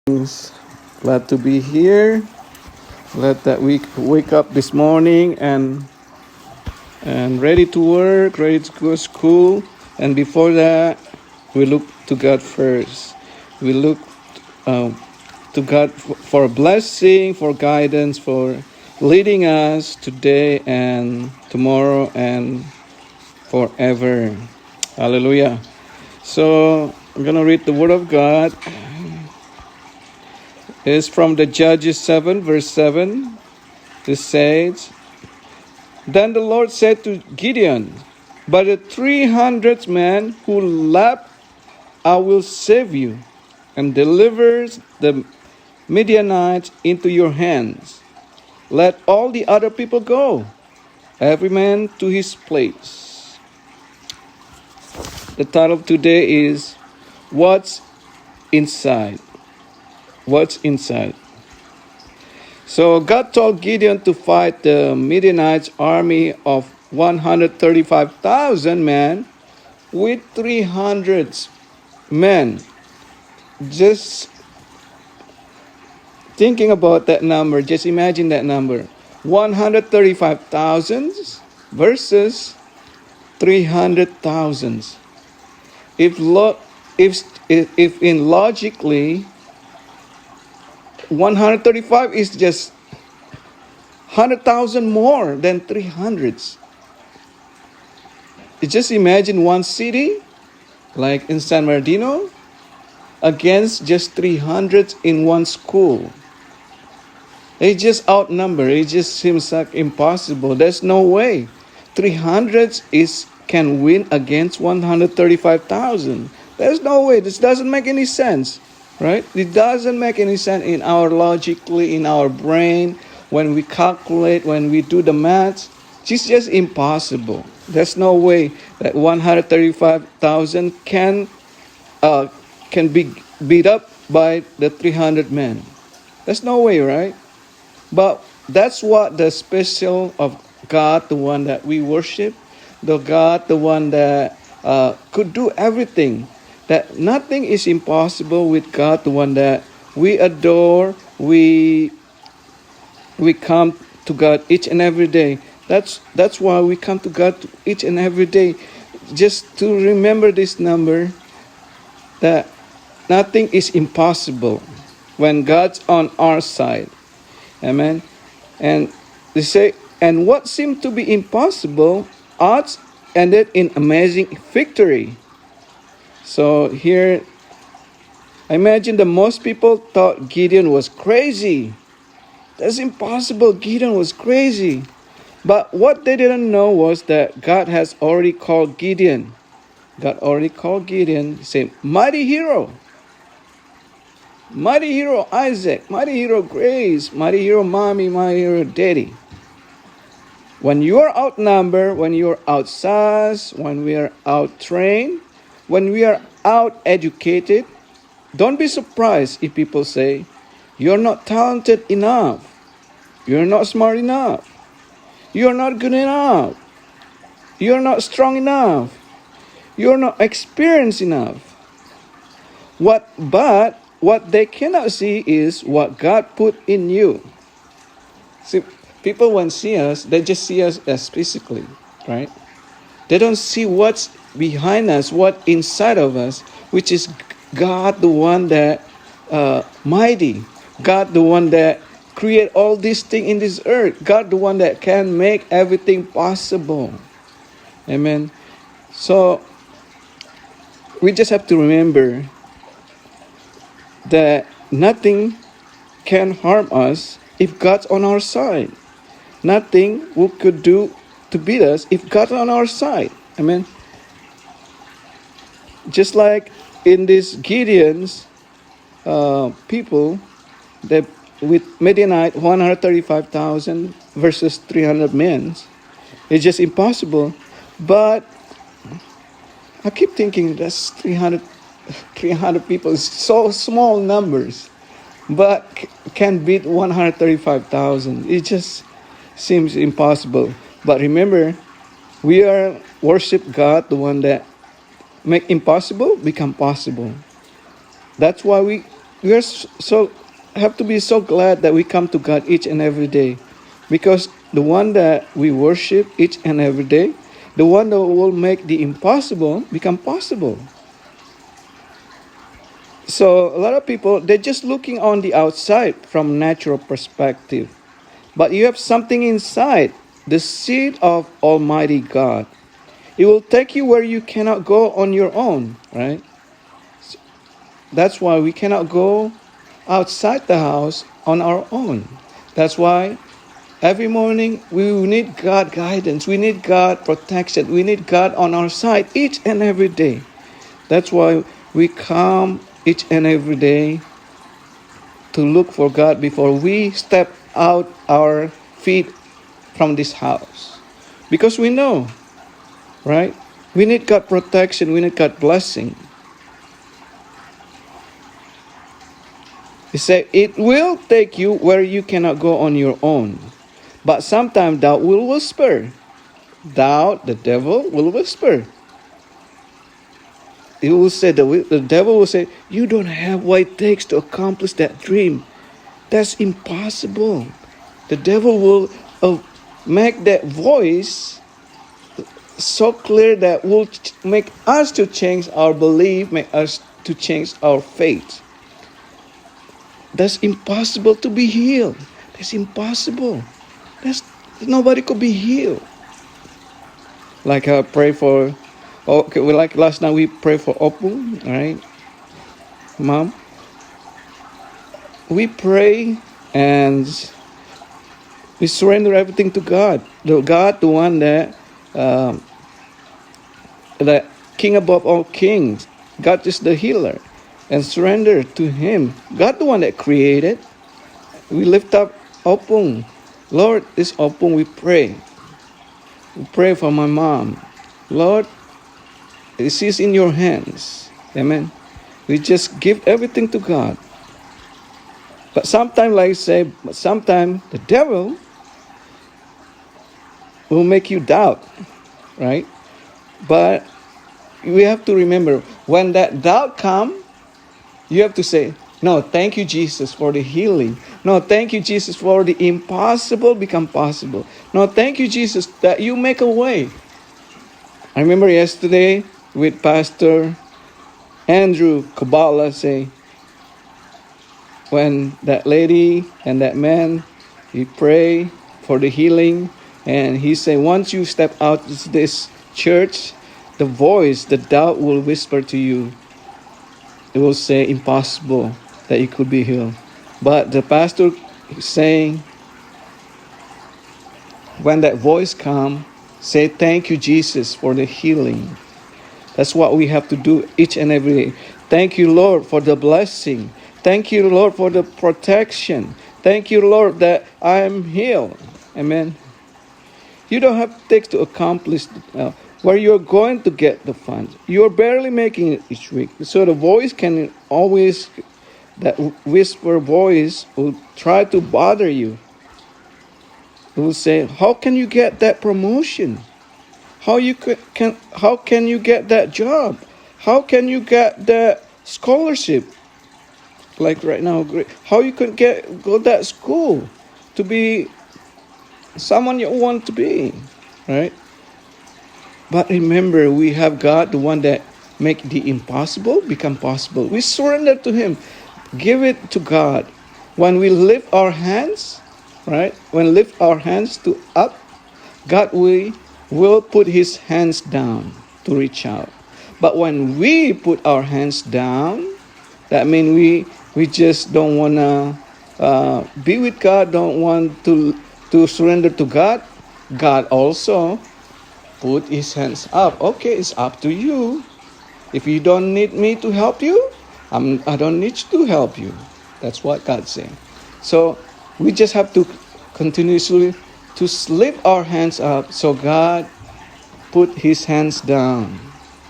Glad to be here. Glad that we wake up this morning and ready to work, ready to go to school. And before that, we look to God first. We look to God for a blessing, for guidance, for leading us today and tomorrow and forever. Hallelujah. So I'm going to read the Word of God. It's from the Judges 7, verse 7. It says, Then the Lord said to Gideon, By the 300 men who left, I will save you, and deliver the Midianites into your hands. Let all the other people go, every man to his place. The title today is, What's Inside? What's inside? So God told Gideon to fight the Midianites' army of 135,000 men with 300 men. Just thinking about that number, just imagine that number. 135,000 versus 300,000. If in logically 135 is just 100,000 more than 300s. You just imagine one city, like in San Bernardino, against just 300 in one school. They just outnumber. It just seems like impossible. There's no way 300 can win against 135,000. There's no way. This doesn't make any sense. Right? It doesn't make any sense in our logically, in our brain, when we calculate, when we do the maths. It's just impossible. There's no way that 135,000 can be beat up by the 300 men. There's no way, right? But that's what the special of God, the one that we worship, the God, the one that could do everything. That nothing is impossible with God, the one that we adore, we come to God each and every day. That's why we come to God each and every day, just to remember this number, that nothing is impossible when God's on our side. Amen. And they say, and what seemed to be impossible, odds ended in amazing victory. So here, I imagine that most people thought Gideon was crazy. That's impossible. Gideon was crazy. But what they didn't know was that God has already called Gideon. God already called Gideon, saying, Mighty hero. Mighty hero Isaac. Mighty hero Grace. Mighty hero Mommy. Mighty hero Daddy. When you are outnumbered, when you are outsized, when we are out-trained, when we are out-educated, don't be surprised if people say, you're not talented enough. You're not smart enough. You're not good enough. You're not strong enough. You're not experienced enough. But what they cannot see is what God put in you. See, people when see us, they just see us as physically, right? They don't see what's behind us, what inside of us, which is God, the one that mighty, God, the one that create all these things in this earth, God, the one that can make everything possible. Amen. So we just have to remember that nothing can harm us if God's on our side. Nothing we could do to beat us if God's on our side. Amen. Just like in this Gideon's people, that with Midianite 135,000 versus 300 men, it's just impossible. But I keep thinking that's 300 people is so small numbers, but can beat 135,000. It just seems impossible. But remember, we are worship God, the one that make impossible become possible. That's why we we are so have to be so glad that we come to God each and every day, because the one that we worship each and every day, the one that will make the impossible become possible. So a lot of people, they're just looking on the outside from natural perspective, but you have something inside, the seed of Almighty God. It will take you where you cannot go on your own, right? That's why we cannot go outside the house on our own. That's why every morning we need God guidance. We need God protection. We need God on our side each and every day. That's why we come each and every day to look for God before we step out our feet from this house. Because we know, right? We need God protection. We need God blessing. He said, it will take you where you cannot go on your own. But sometimes doubt will whisper. Doubt, the devil will whisper. He will say, the devil will say, you don't have what it takes to accomplish that dream. That's impossible. The devil will make that voice so clear that will make us to change our belief, make us to change our faith. That's impossible to be healed. That's impossible. Nobody could be healed. Like I pray for, okay, like last night we pray for Opung, all right, Mom. We pray and we surrender everything to God. The one that, the King above all kings. God is the healer, and surrender to Him. God, the one that created. We lift up Opung. Lord, this Opung we pray. We pray for my mom. Lord, this is in your hands. Amen. We just give everything to God. But sometimes, like I say, sometimes the devil will make you doubt, right? But we have to remember, when that doubt comes, you have to say, no, thank you, Jesus, for the healing. No, thank you, Jesus, for the impossible become possible. No, thank you, Jesus, that you make a way. I remember yesterday with Pastor Andrew Kabbalah say, when that lady and that man, he pray for the healing, and he say, once you step out of this church, the voice, the doubt will whisper to you. It will say impossible that you could be healed. But the pastor is saying, when that voice comes, say thank you, Jesus, for the healing. That's what we have to do each and every day. Thank you, Lord, for the blessing. Thank you, Lord, for the protection. Thank you, Lord, that I am healed. Amen. You don't have to take to accomplish where you're going to get the funds. You're barely making it each week. So the voice can always, that whisper voice will try to bother you. It will say, how can you get that promotion? How can you get that job? How can you get that scholarship? Like right now, how you could go that school to be someone you want to be, right? But remember, we have God, the one that make the impossible become possible. We surrender to Him. Give it to God. When we lift our hands, right? When we lift our hands to up, God will put His hands down to reach out. But when we put our hands down, that means we just don't want to be with God, don't want to surrender to God. God also put His hands up. Okay, it's up to you. If you don't need me to help you, I don't need to help you. That's what God's saying. So we just have to continuously to lift our hands up so God put His hands down,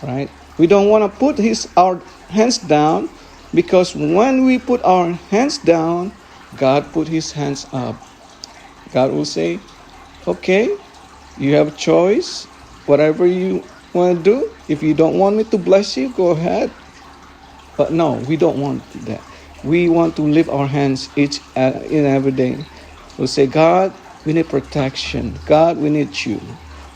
right? We don't want to put our hands down, because when we put our hands down, God put His hands up. God will say, okay, you have a choice. Whatever you want to do. If you don't want me to bless you, go ahead. But no, we don't want that. we want to lift our hands each and every day. We'll say, God, we need protection. God, we need you.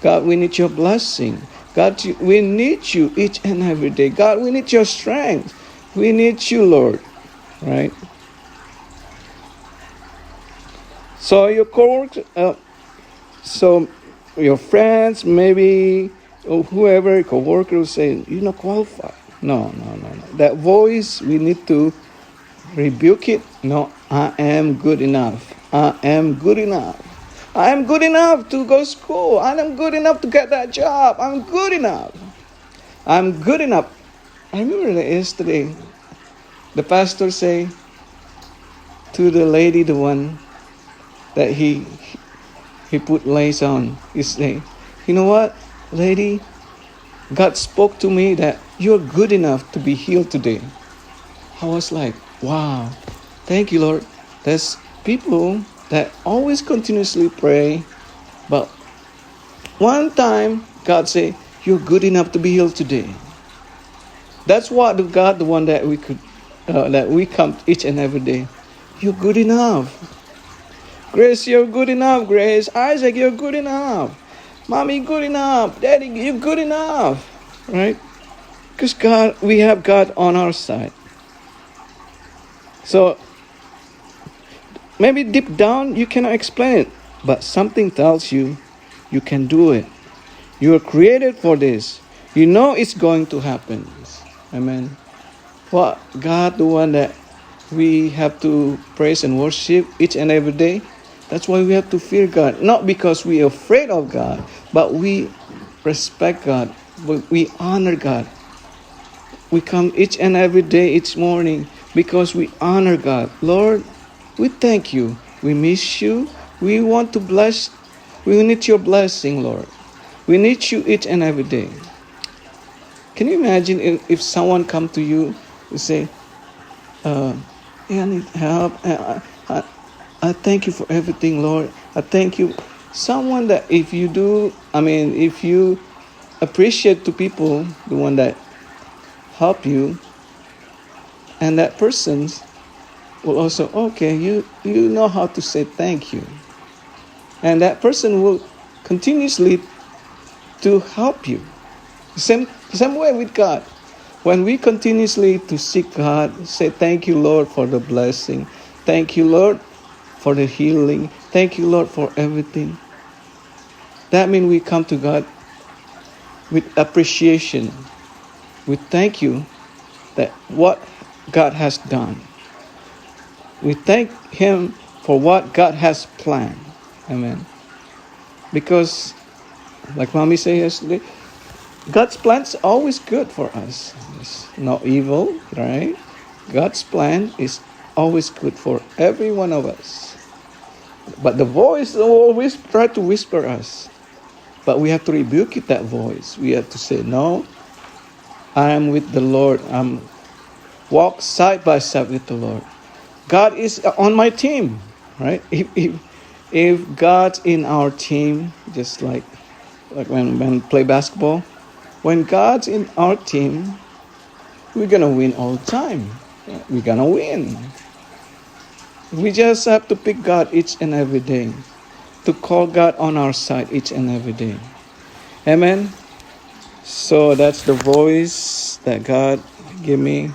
God, we need your blessing. God, we need you each and every day. God, we need your strength. We need you, Lord. Right? So your coworkers, so your friends, maybe, or whoever, co-worker will say, you're not qualified. No. That voice, we need to rebuke it. No, I am good enough. I am good enough. I am good enough to go to school. I am good enough to get that job. I'm good enough. I'm good enough. I remember that yesterday, the pastor say to the lady, the one that he put lace on, he say, you know what, lady, God spoke to me that you're good enough to be healed today. I was like, wow, thank you, Lord. There's people that always continuously pray, but one time God say, you're good enough to be healed today. That's what the God, the one that we come each and every day. You're good enough. Grace, you're good enough. Grace, Isaac, you're good enough. Mommy, good enough. Daddy, you're good enough. Right? Because God, we have God on our side. So maybe deep down you cannot explain it, but something tells you you can do it. You are created for this. You know it's going to happen. Amen. Well, God, the one that we have to praise and worship each and every day. That's why we have to fear God. Not because we are afraid of God, but we respect God. We honor God. We come each and every day, each morning, because we honor God. Lord, we thank you. We miss you. We want to bless. We need your blessing, Lord. We need you each and every day. Can you imagine if someone come to you and say, I need help. I thank you for everything, Lord. I thank you. Someone that if you appreciate to people, the one that help you, and that person will also, okay, you know how to say thank you. And that person will continuously to help you. Same way with God. When we continuously to seek God, say thank you, Lord, for the blessing. Thank you, Lord, for the healing. Thank you, Lord, for everything. That means we come to God with appreciation. We thank you that what God has done. We thank Him for what God has planned. Amen. Because, like Mommy said yesterday, God's plan is always good for us. It's not evil, right? God's plan is always good for every one of us. But the voice always try to whisper us. But we have to rebuke it, that voice. We have to say, no, I am with the Lord. I'm walk side by side with the Lord. God is on my team, right? If God's in our team, just like when we play basketball, when God's in our team, we're going to win all the time. We're going to win. We just have to pick God each and every day, to call God on our side each and every day. Amen. So that's the voice that God gave me.